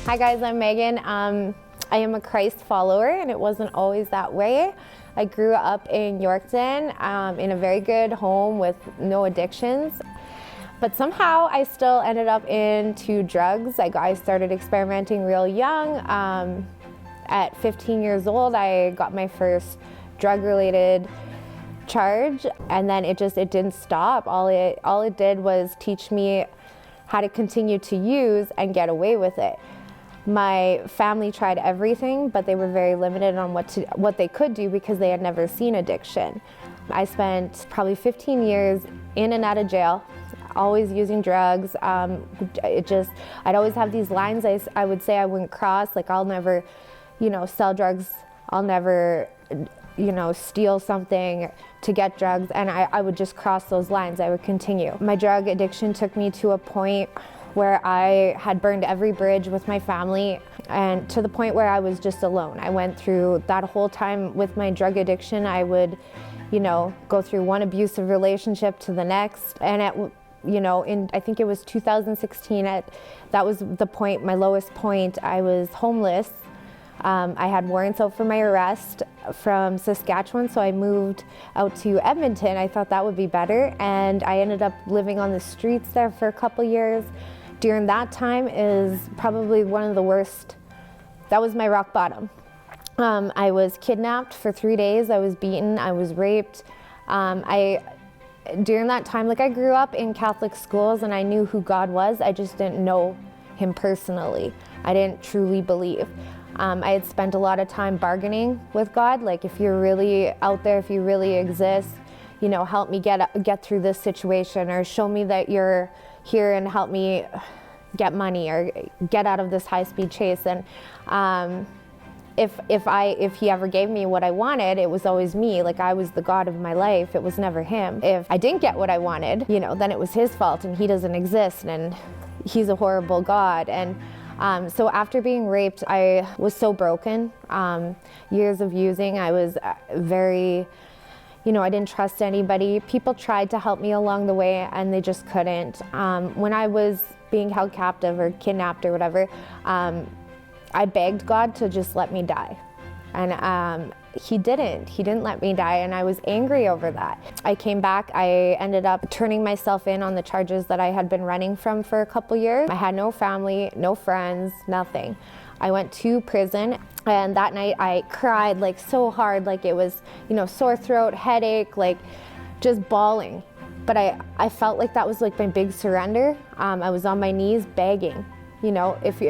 Hi guys, I'm Megan. I am a Christ follower, and it wasn't always that way. I grew up in Yorkton in a very good home with no addictions, but somehow I still ended up into drugs. I started experimenting real young. At 15 years old, I got my first drug-related charge, and then it didn't stop. All it did was teach me how to continue to use and get away with it. My family tried everything, but they were very limited on what they could do because they had never seen addiction. I spent probably 15 years in and out of jail, always using drugs. I'd always have these lines I would say I wouldn't cross, like I'll never, sell drugs. I'll never, steal something to get drugs, and I would just cross those lines. I would continue. My drug addiction took me to a point where I had burned every bridge with my family, and to the point where I was just alone. I went through that whole time with my drug addiction. I would, go through one abusive relationship to the next, and I think it was 2016, that was the point, my lowest point. I was homeless. I had warrants out for my arrest from Saskatchewan, so I moved out to Edmonton. I thought that would be better, and I ended up living on the streets there for a couple years. During that time is probably one of the worst. That was my rock bottom. I was kidnapped for 3 days. I was beaten. I was raped. During that time, I grew up in Catholic schools, and I knew who God was. I just didn't know Him personally. I didn't truly believe. I had spent a lot of time bargaining with God, if you're really out there, if you really exist, help me get through this situation, or show me that you're here and help me get money or get out of this high-speed chase. And if He ever gave me what I wanted, it was always me. I was the God of my life. It was never Him. If I didn't get what I wanted, then it was His fault, and He doesn't exist, and He's a horrible God. And so after being raped, I was so broken. Years of using, I was very, I didn't trust anybody. People tried to help me along the way, and they just couldn't. When I was being held captive or kidnapped or whatever, I begged God to just let me die. And He didn't let me die, and I was angry over that. I came back. I ended up turning myself in on the charges that I had been running from for a couple years. I had no family, no friends, nothing. I went to prison, and that night I cried so hard, it was, sore throat, headache, just bawling. But I felt like that was my big surrender. I was on my knees begging. If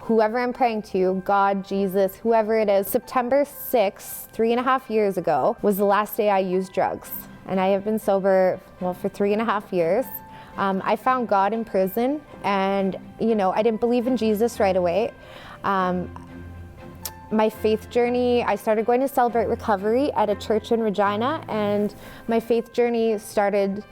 whoever I'm praying to, God, Jesus, whoever it is. September 6th, 3.5 years ago, was the last day I used drugs. And I have been sober, for 3.5 years. I found God in prison, and, I didn't believe in Jesus right away. My faith journey, I started going to Celebrate Recovery at a church in Regina, and my faith journey started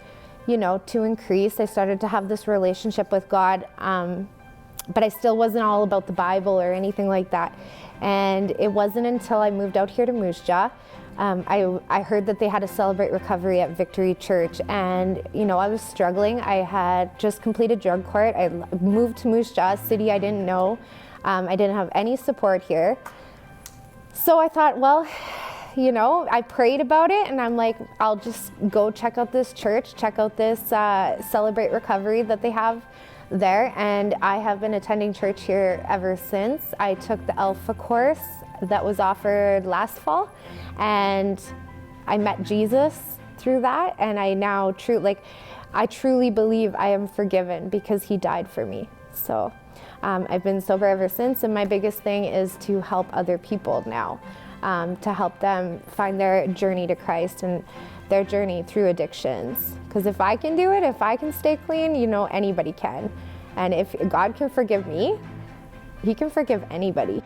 to increase. I started to have this relationship with God, but I still wasn't all about the Bible or anything like that. And it wasn't until I moved out here to Moose Jaw, I heard that they had a Celebrate Recovery at Victory Church, and I was struggling. I had just completed drug court. I moved to Moose Jaw, a city I didn't know. I didn't have any support here. So I thought, I prayed about it, and I'm I'll just go check out this church, check out this Celebrate Recovery that they have there. And I have been attending church here ever since. I took the Alpha course that was offered last fall, and I met Jesus through that, and I now I truly believe I am forgiven because He died for me. So I've been sober ever since, and my biggest thing is to help other people now. To help them find their journey to Christ and their journey through addictions. Because if I can do it, if I can stay clean, anybody can. And if God can forgive me, He can forgive anybody.